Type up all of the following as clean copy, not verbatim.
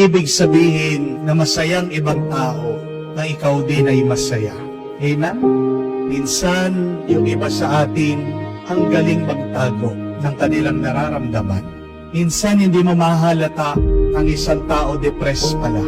Ibig sabihin na masayang ibang tao na ikaw din ay masaya. Amen? Minsan, yung iba sa atin, ang galing magtago ng kanilang nararamdaman. Minsan, hindi mo mahalata ang isang tao depressed pala.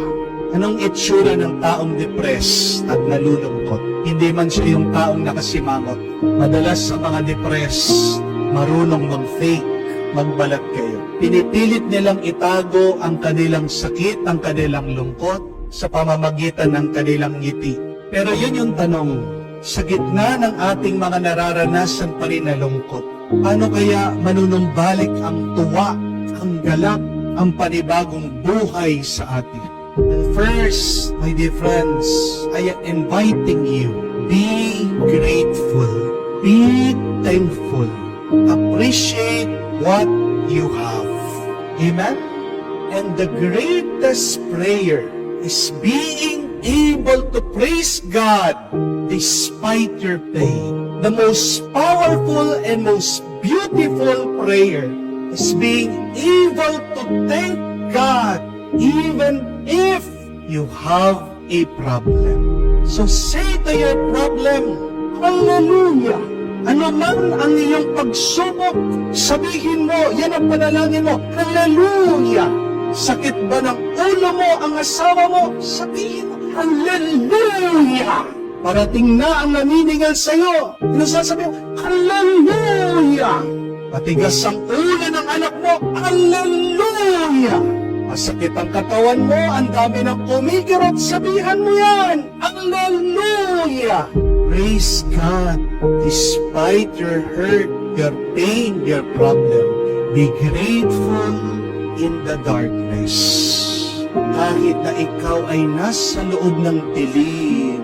Anong itsura ng taong depressed at nalulungkot? Hindi man siya yung taong nakasimangot. Madalas sa mga depressed, marunong mag-fake, magbalat kayo. Pinipilit nilang itago ang kanilang sakit, ang kanilang lungkot sa pamamagitan ng kanilang ngiti. Pero yun yung tanong, sa gitna ng ating mga nararanasan pa rin na lungkot, paano kaya manunumbalik ang tuwa, ang galak, ang panibagong buhay sa atin? And first, my dear friends, I am inviting you, be grateful, be thankful, appreciate what you have. Amen? And the greatest prayer is being able to praise God despite your pain. The most powerful and most beautiful prayer is being able to thank God even if you have a problem. So say to your problem, Hallelujah! Ano man ang iyong pagsubok, sabihin mo, yan ang panalangin mo, Hallelujah! Sakit ba ng ulo mo, ang asawa mo, sabihin mo, Hallelujah! Parating na ang naniningil sa iyo, ano sasabihin mo, Hallelujah! Matigas ang ulo ng anak mo, Hallelujah! Masakit ang katawan mo, ang dami ng kumikirot, sabihan mo yan, Hallelujah! Praise God despite your hurt, your pain, your problem. Be grateful in the darkness. Kahit na ikaw ay nasa loob ng dilim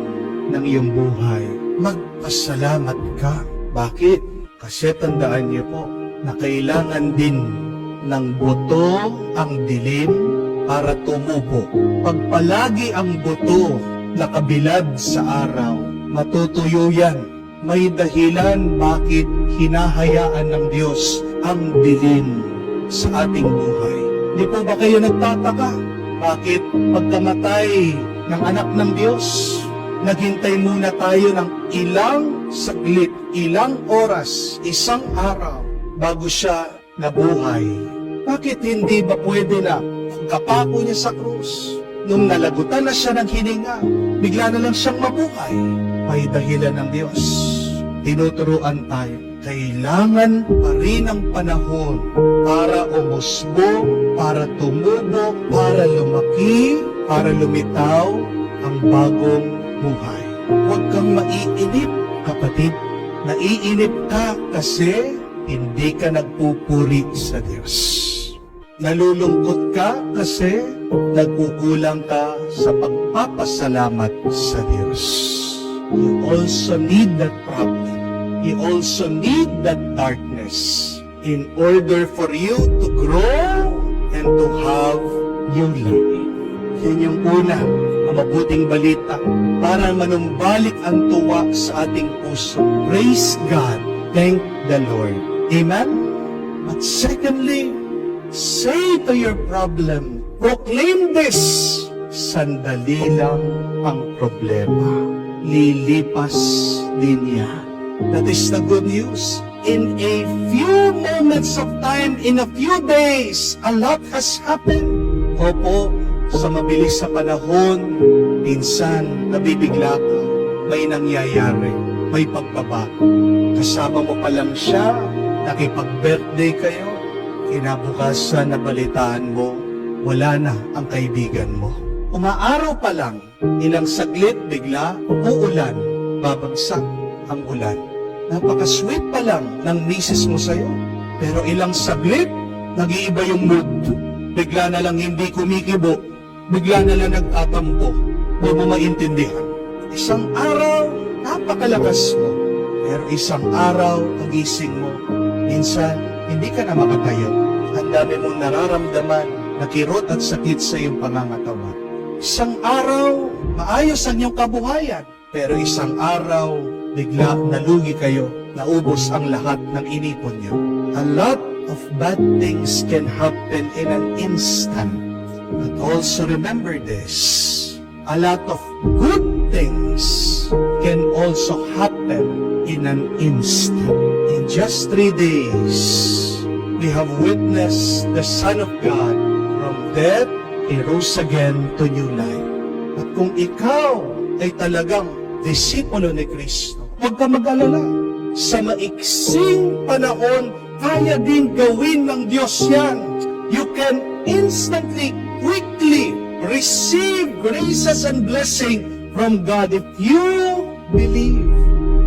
ng iyong buhay, magpasalamat ka. Bakit? Kasi tandaan niyo po na kailangan din ng buto ang dilim para tumubo. Pag palagi ang buto nakabilad sa araw, matutuyo yan. May dahilan bakit hinahayaan ng Diyos ang dilim sa ating buhay. Di po ba kayo nagtataka? Bakit pagkamatay ng anak ng Diyos, naghintay muna tayo ng ilang saglit, ilang oras, isang araw, bago siya nabuhay? Bakit hindi ba pwede na pagkapako niya sa krus, nung nalagutan na siya ng hininga, bigla na lang siyang mabuhay? May dahilan ng Diyos. Tinuturuan tayo. Kailangan pa rin ang panahon para umusbong, para tumubo, para lumaki, para lumitaw ang bagong buhay. Huwag kang maiinip, kapatid. Naiinip ka kasi hindi ka nagpupuri sa Diyos. Nalulungkot ka kasi nagkukulang ka sa pagpapasalamat sa Diyos. You also need that problem. You also need that darkness in order for you to grow and to have new life. Yan yung una, ang mabuting balita para manumbalik ang tuwa sa ating puso. Praise God. Thank the Lord. Amen? But secondly, say to your problem, proclaim this, sandali lang ang problema. Lilipas din yan. That is the good news. In a few moments of time, in a few days, a lot has happened. Opo, sa mabilis sa panahon, minsan nabibigla ka, may nangyayari, may pagbabago. Kasama mo pa lang siya, nakipag-birthday kayo, kinabukasan nabalitaan mo, wala na ang kaibigan mo. Umaaraw pa lang, ilang saglit bigla, uulan, babagsak ang ulan. Napaka-sweet pa lang ng misis mo sa'yo, pero ilang saglit, nag-iiba yung mood. Bigla na lang hindi kumikibo, bigla na lang nagtatampo, di mo maintindihan. Isang araw, napakalakas mo, pero isang araw, pagising mo, minsan, hindi ka na makatayo. Ang dami mong nararamdaman, nakirot at sakit sa iyong pangangatawan. Isang araw, maayos ang iyong kabuhayan. Pero isang araw, bigla nalugi kayo, naubos ang lahat ng inipon niyo. A lot of bad things can happen in an instant. But also remember this, a lot of good things can also happen in an instant. In just 3 days, we have witnessed the Son of God from death, He rose again to new life. At kung ikaw ay talagang disipulo ni Kristo, huwag ka mag-alala. Sa maiksing panahon, kaya din gawin ng Diyos yan. You can instantly, quickly receive graces and blessing from God if you believe.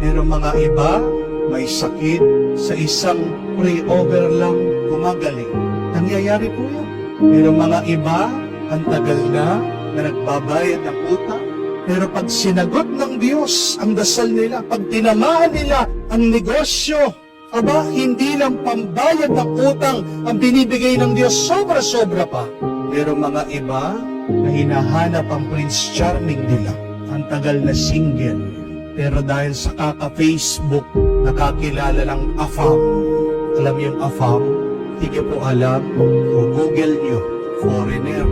Pero mga iba, may sakit, sa isang pray-over lang, gumagaling. Nangyayari po yun. Pero mga iba, ang tagal na nagbabayad ng utang. Pero pag sinagot ng Diyos ang dasal nila, pag tinamaan nila ang negosyo, aba, hindi lang pambayad ng utang ang binibigay ng Diyos, sobra-sobra pa. Pero mga iba na hinahanap ang Prince Charming nila, ang tagal na single, pero dahil sa kaka-Facebook, nakakilala ng AFAM. Alam yung AFAM? Hindi po alam. O Google nyo, foreigner.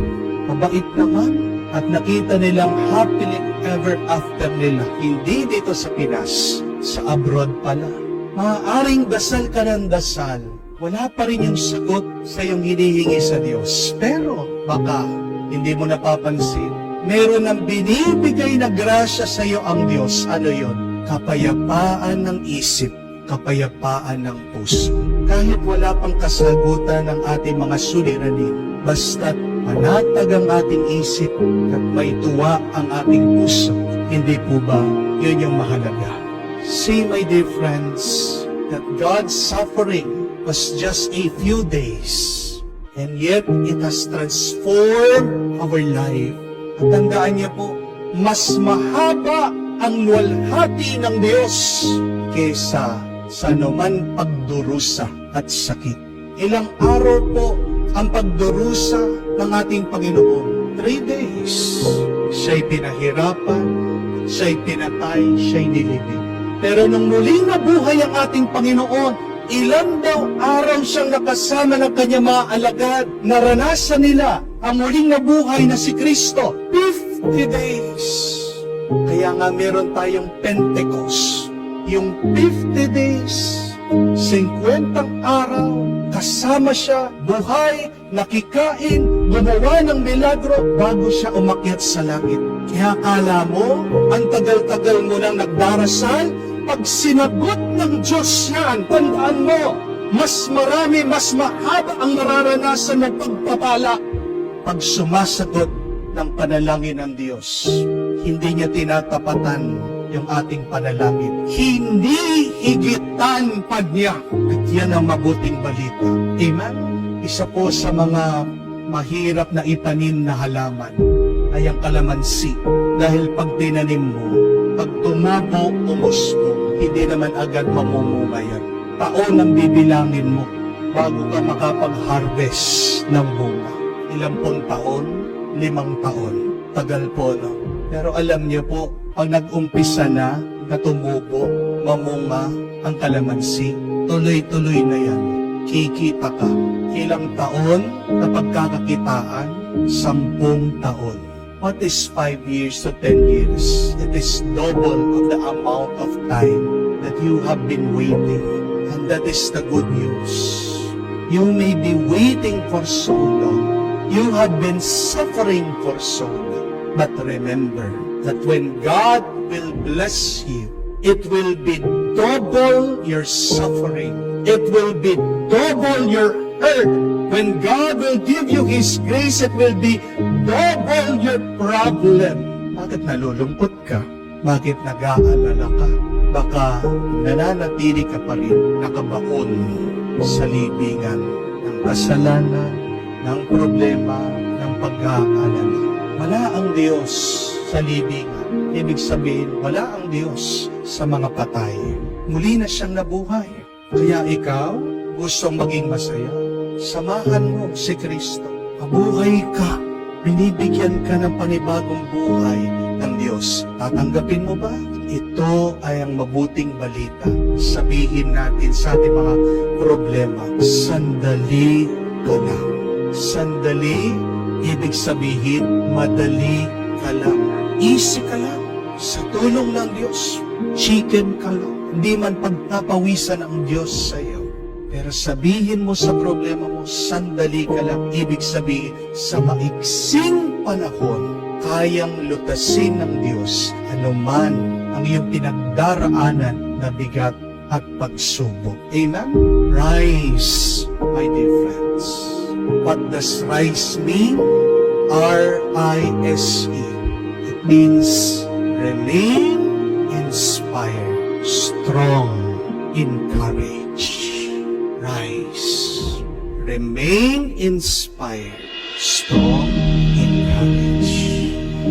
Mabait naman. At nakita nilang happily ever after nila. Hindi dito sa Pinas, sa abroad pala. Maaaring dasal ka ng dasal. Wala pa rin yung sagot sa iyong hinihingi sa Diyos. Pero baka hindi mo napapansin, meron ng binibigay na grasya sa iyo ang Diyos. Ano yon? Kapayapaan ng isip, kapayapaan ng puso. Kahit wala pang kasagutan ng ating mga suliranin, basta't panatag ang ating isip at may tuwa ang ating puso. Hindi po ba yun yung mahalaga? See, my dear friends, that God's suffering was just a few days, and yet it has transformed our life. At tandaan niyo po, mas mahaba ang luwalhati ng Diyos kesa sa anuman pagdurusa at sakit. Ilang araw po ang pagdurusa ng ating Panginoon? 3 days. Siya'y pinahirapan, siya'y pinatay, siya'y nilibing. Pero nung muling nabuhay ang ating Panginoon, ilan daw araw siyang nakasama ng kanyang mga alagad. Naranasan nila ang muling nabuhay na si Kristo. 50 days. Kaya nga meron tayong Pentecost. Yung 50 days, 50 araw, kasama siya, buhay, nakikain, gumawa ng milagro bago siya umakyat sa langit. Kaya akala mo, ang tagal-tagal mo nang nagdarasal, pag sinagot ng Diyos yan, tandaan mo, mas marami, mas mahaba ang nararanasan ng pagpapala pag sumasagot ng panalangin ng Diyos. Hindi niya tinatapatan yung ating panalangin. Hindi higitan pa niya. At yan ang mabuting balita. Amen? Isa po sa mga mahirap na itanim na halaman ay ang kalamansi. Dahil pag tinanim mo, pag tumabo, umusbong, hindi naman agad mamumunga yan. Taon ang bibilangin mo bago ka makapag-harvest ng bunga. Ilang pong taon? 5 taon. Tagal po, no? Pero alam niyo po, pag nag-umpisa na tumubo, mamunga ang kalamansi, tuloy-tuloy na yan. Kikita ka. Ilang taon na pagkakakitaan? 10 taon. What is 5 years to 10 years? It is double of the amount of time that you have been waiting. And that is the good news. You may be waiting for so long. You have been suffering for so long. But remember that when God will bless you, it will be double your suffering. It will be double your hurt. When God will give you His grace, it will be double your problem. Bakit nalulungkot ka? Bakit nag-aalala ka? Baka nananatili ka pa rin nakabaon sa libingan ng kasalanan, ng problema, ng pag-aalala. Wala ang Diyos sa libingan. Ibig sabihin, wala ang Diyos sa mga patay. Muli na siyang nabuhay. Kaya ikaw, gustong maging masaya, samahan mo si Kristo. Mabuhay ka. Binibigyan ka ng panibagong buhay ng Diyos. Tatanggapin mo ba? Ito ay ang mabuting balita. Sabihin natin sa ating mga problema, sandali ka lang. Sandali ibig sabihin, madali ka lang. Easy ka lang. Sa tulong ng Diyos, chicken ka lang. Hindi man pagpapawisan ng Diyos sa iyo. Pero sabihin mo sa problema mo, sandali ka lang. Ibig sabihin, sa maiksing panahon, kayang lutasin ng Diyos anuman ang iyong pinagdaraanan na bigat at pagsubok. Amen? Rise, my dear friends. What does rise mean? R-I-S-E. It means remain inspired, strong in courage. Rise. Remain inspired, strong in courage.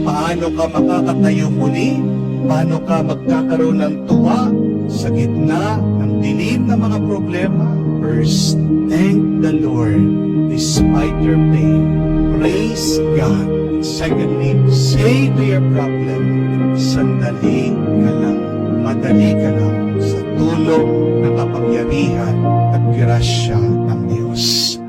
Paano ka makakatayo muli? Paano ka magkakaroon ng tuwa sa gitna ng dilim na mga problema? First, thank the Lord despite your pain. Praise God. Secondly, say to your problem, sandali ka lang, madali ka lang sa tulong ng kapangyarihan at grasya ng Diyos.